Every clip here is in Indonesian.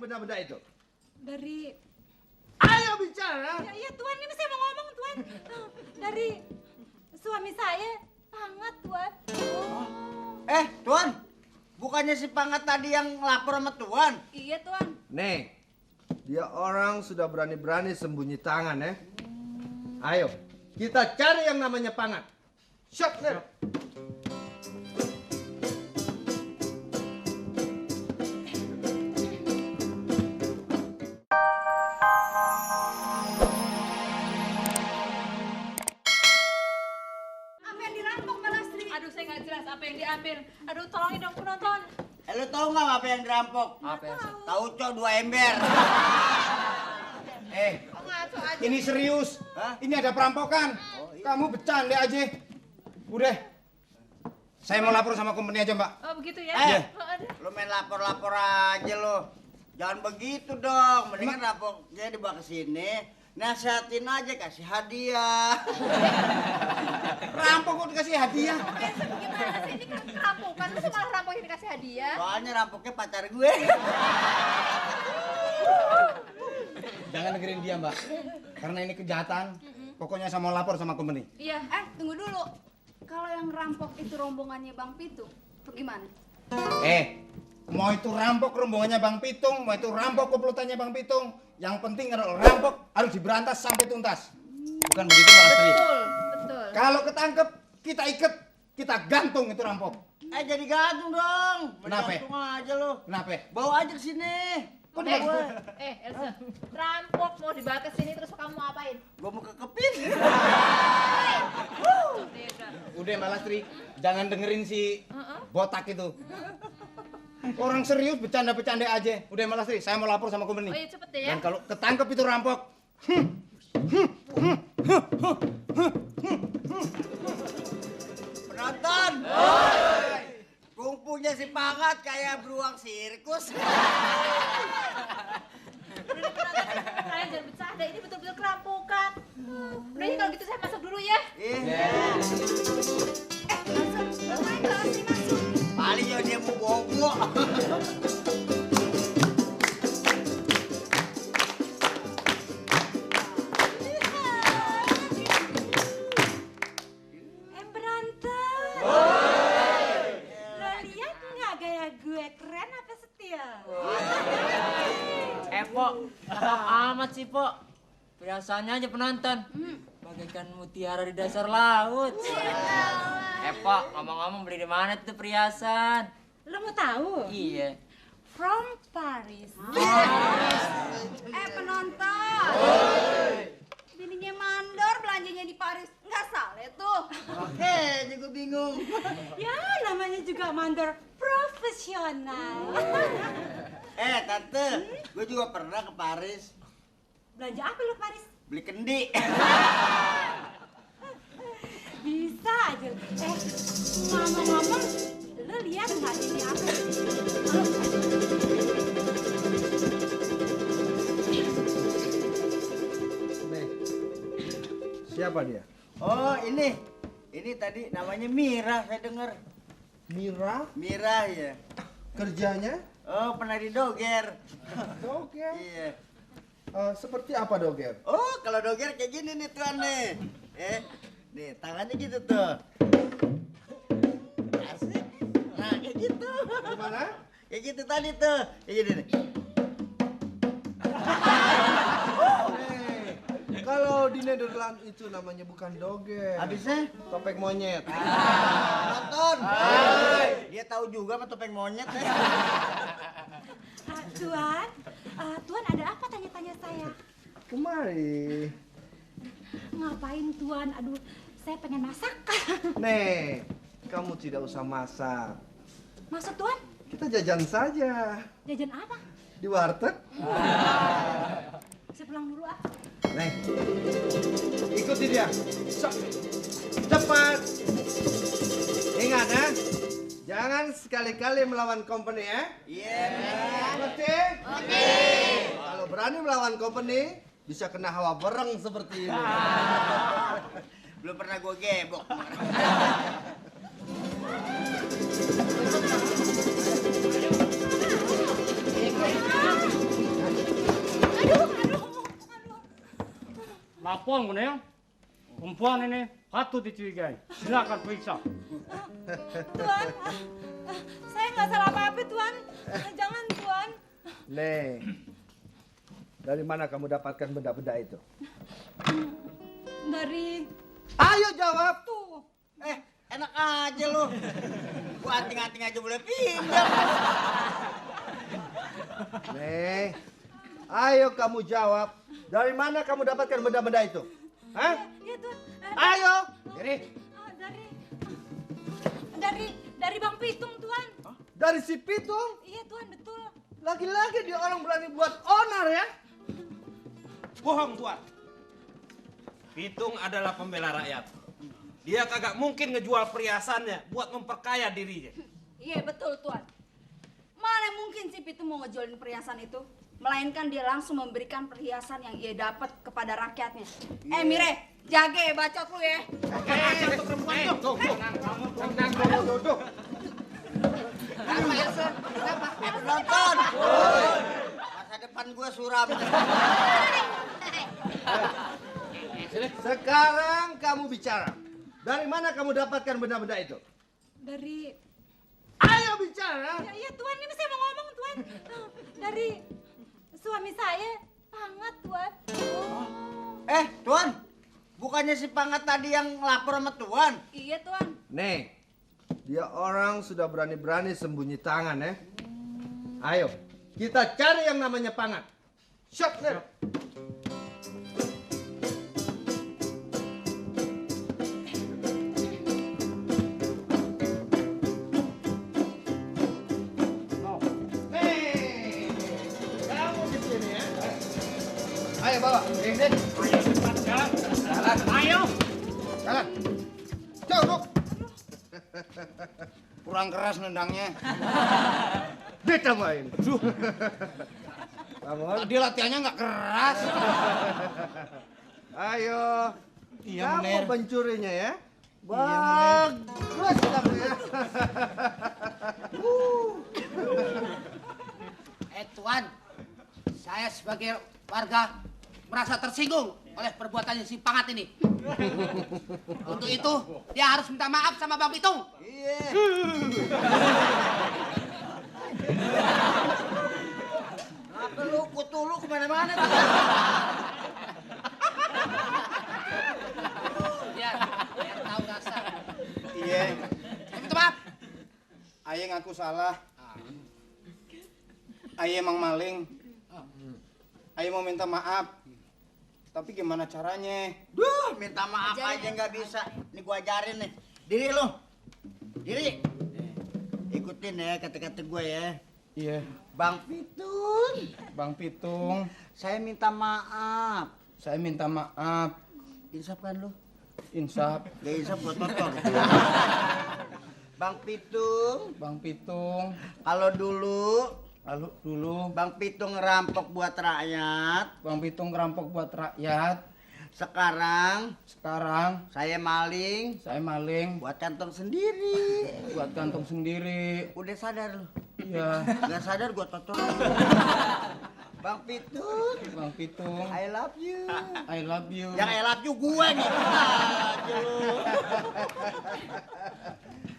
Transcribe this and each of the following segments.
benda-benda itu? Dari... Ayo bicara. Iya Tuan, ini saya mau ngomong Tuan. Dari suami saya, Pangat Tuan. Tuan, bukannya si Pangat tadi yang lapor sama Tuan? Iya Tuan. Nih, dia orang sudah berani-berani sembunyi tangan ya. Ayo, kita cari yang namanya Pangat. Shot, Ner. Apa yang dirampok Mbak Lastri? Aduh saya nggak jelas apa yang diambil. Aduh tolongin dong penonton. Lu tahu nggak apa yang dirampok? Apa yang Tahu cok 2 ember. Ngaco aja. Ini serius. Hah? Ini ada perampokan. Kamu bercanda aja. Udah. Saya mau lapor sama company aja, Mbak. Oh begitu ya? Oh, aduh. Lu main lapor-lapor aja lu. Jangan begitu dong. Mendingan rampoknya dibawa ke sini. Nasihatin aja, kasih hadiah. Rampok kok dikasih hadiah. Gimana sih ini kan kerampokan, lu malah rampokin dikasih hadiah. Soalnya rampoknya pacar gue. Jangan dengerin dia, Mbak. Karena ini kejahatan. Pokoknya saya mau lapor sama company. Iya. Tunggu dulu. Kalau yang rampok itu rombongannya Bang Pitung, itu gimana? Mau itu rampok rombongannya Bang Pitung, mau itu rampok komplotannya Bang Pitung, yang penting kalau rampok harus diberantas sampai tuntas. Bukan begitu, Mbak Lastri? Betul. Kalau ketangkep, kita ikat, kita gantung itu rampok. Jadi gantung dong. Kenapa? Gantung aja lu. Kenapa? Bawa aja ke sini. Kok dibawa? Elsa, rampok mau dibawa ke sini terus kamu mau apain? Gua mau kekepin. Udah Mbak Lastri, jangan dengerin si botak itu. Orang serius bercanda-bercanda aja. Udah Mbak Lastri, saya mau lapor sama company. Oh iya cepet deh ya. Dan kalau ketangkep itu rampok, Penonton. Kungfunya si Pangat kayak beruang sirkus. Udah penonton, kalian jangan bercanda, ini betul-betul kerampokan. Udah ya kalau gitu saya masuk dulu ya. Ngapain Mbak Lastri masuk? Paling ya dia mau bobo. Berantem. Lo lihat nggak gaya gue keren apa setia? Pok, cakep amat sih, Pok. Biasanya aja penonton. Bagaikan mutiara di dasar laut. Pok, ngomong-ngomong beli di mana tuh perhiasan? Lo mau tahu? Iya. From Paris. Penonton. Bininya mandor belanjanya di Paris. Nggak salah tuh. Oke, juga bingung. Ya namanya juga mandor profesional. Tante, gue juga pernah ke Paris. Belanja apa lo ke Paris? Beli kendi. Bisa aja. Ngomong-ngomong, lo lihat nggak ini apa? Nih, siapa dia? Oh, ini. Ini tadi namanya Mira, saya dengar. Mira, Mira ya. kerjanya? Oh, pernah di Doger. Doger. Iya. Seperti apa Doger? Oh, kalau Doger kayak gini nih tuan nih. Nih, tangannya gitu tuh. Asik. Nah, kayak gitu. Gimana? Kayak gitu tadi tuh. Kayak gini nih. Kalau di Nederland itu namanya bukan Doger. Habisnya Topeng monyet. nonton. Dia tahu juga sama topeng monyet ya. Tuan, Tuan ada apa tanya-tanya saya? Kemari. Ngapain Tuan? Aduh, saya pengen masak. Nih, kamu tidak usah masak. Masuk Tuan? Kita jajan saja. Jajan apa? Di warteg. Saya pulang dulu ah. Nih, ikuti dia. Sok. Cepat. Ingat ya, jangan sekali-kali melawan company ya. Iya. Ngerti? Oke. Kalau berani melawan company, bisa kena hawa bereng seperti ini. Belum pernah gue gebok. Lapor Neng. Perempuan ini patut dicurigai. Silakan periksa. Tuan, saya nggak salah apa-apa Tuan. Jangan Tuan. Nih, dari mana kamu dapatkan benda-benda itu? Dari Ayo jawab. tuh. Enak aja lu. Gua anting-anting aja boleh pinjam. Nih, ayo kamu jawab. Dari mana kamu dapatkan benda-benda itu? Hah? Ya Tuan. Ayo. Jadi, Dari Bang Pitung Tuan. dari si Pitung. Iya Tuan, betul. Lagi-lagi dia orang berani buat onar ya. Bohong Tuan. Pitung adalah pembela rakyat. Dia kagak mungkin ngejual perhiasannya buat memperkaya dirinya. Iya betul Tuan. Mana mungkin si Pitung mau ngejolin perhiasan itu? Melainkan dia langsung memberikan perhiasan yang ia dapat kepada rakyatnya. Mire, jaga bacot lu ya. Duduk. Penonton. Masa depan gua suram. Sekarang kamu bicara. Dari mana kamu dapatkan benda-benda itu? Dari Ayo bicara. iya Tuan, ini saya mau ngomong Tuan. Dari suami saya, Pangat Tuan. Tuan. Bukannya si Pangat tadi yang lapor sama Tuan? Iya Tuan. Nih, dia orang sudah berani-berani sembunyi tangan ya. Ayo, kita cari yang namanya Pangat. Shot, Ner. Kamu di sini ya. Ayo bawa. Jalan. Ayo. Jalan. Duduk. Kurang keras nendangnya. Ditambahin. Bangun. Tadi latihannya nggak keras. Ayo. Iya, Kamu Mener. pencurinya ya. Mener. Bagus kamu ya. Tuan, saya sebagai warga merasa tersinggung oleh perbuatannya si Pangat ini. Untuk itu, dia harus minta maaf sama Bang Pitung. Iya. Apa lu kutu lu kemana-mana? Biar tahu rasa. Iya. Minta maaf. Aye ngaku salah. Aye emang maling. Aye mau minta maaf. Tapi gimana caranya? Duh, minta maaf aja nggak bisa. Ini gua ajarin nih. Diri lu. Diri. Ikutin ya kata-kata gue ya. Iya. Bang Pitung, Bang Pitung, saya minta maaf. saya minta maaf. Insaf kan lu? Insaf. Gak insaf buat motor. Bang Pitung, Bang Pitung, kalau dulu lalu dulu Bang Pitung ngerampok buat rakyat, Bang Pitung ngerampok buat rakyat. sekarang Sekarang saya maling saya maling buat kantong sendiri. buat kantong sendiri. Udah sadar lu? Iya. Gak sadar gua totor. Bang Pitung, Bang Pitung, I love you. I love you. Yang I love you gue nih. Aja lu.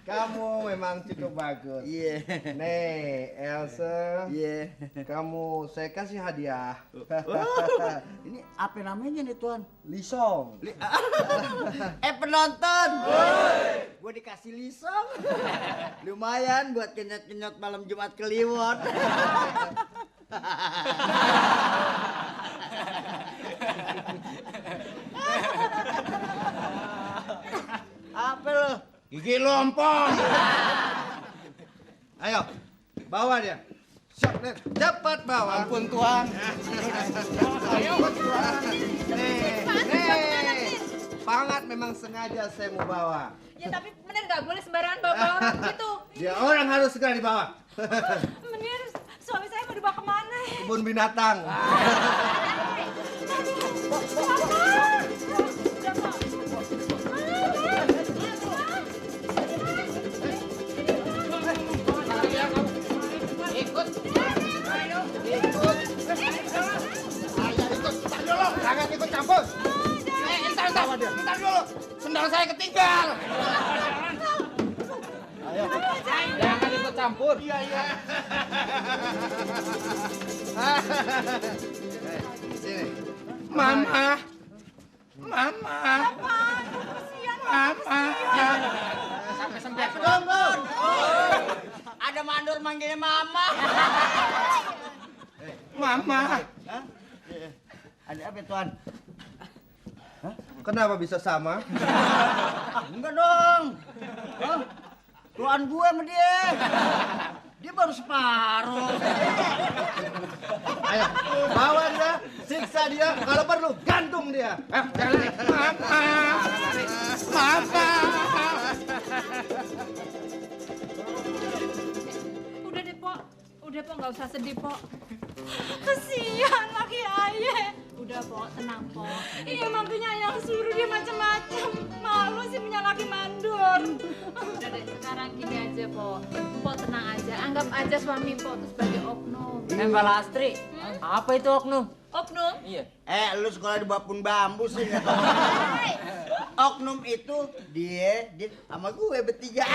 Kamu memang cukup bagus. Iya. Nih, Elsa. Iya. Kamu saya kasih hadiah. Ini apa namanya nih Tuan? Lisong. Penonton. Gue dikasih lisong. Lumayan buat kenyot-kenyot malam Jumat Kliwon. Apa lo? Gigi lompong. Ayo, bawa dia. Shot, Ner. Cepat bawa. Ampun Tuan. Ayo. Nih. Pangat memang sengaja saya mau bawa. Ya tapi bener nggak boleh sembarangan bawa orang gitu. Dia orang harus segera dibawa. Menir, suami saya mau dibawa kemana? Kebun binatang. Jangan ikut campur. dia. Bentar dulu, sendal saya ketinggal. Jangan ikut campur. Iya. Sini. Mama. Mama. Sampai sembilan. Tunggu. Ada mandor manggilnya mama. Mama. Hah? Ada apa tuan? Kenapa bisa sama? Enggak dong. Hah? Tuan gue sama dia. Dia baru separuh. Ayo, bawa dia, siksa dia, kalau perlu gantung dia. Mama. Udah deh, Pok. Udah, Pok, nggak usah sedih, Pok. Kasihan laki ayah. Udah, Pok, tenang, Pok. Iya, mantunya yang suruh dia macam-macam. Malu sih punya laki mandor. Udah deh, sekarang gini aja, Pok. Pok tenang aja. Anggap aja suami Pok itu sebagai oknum. Mbak Lastri, apa itu oknum? Oknum? Iya. Lu sekolah di Bapun Bambu sih nggak tahu. Oknum itu dia sama gue bertiga.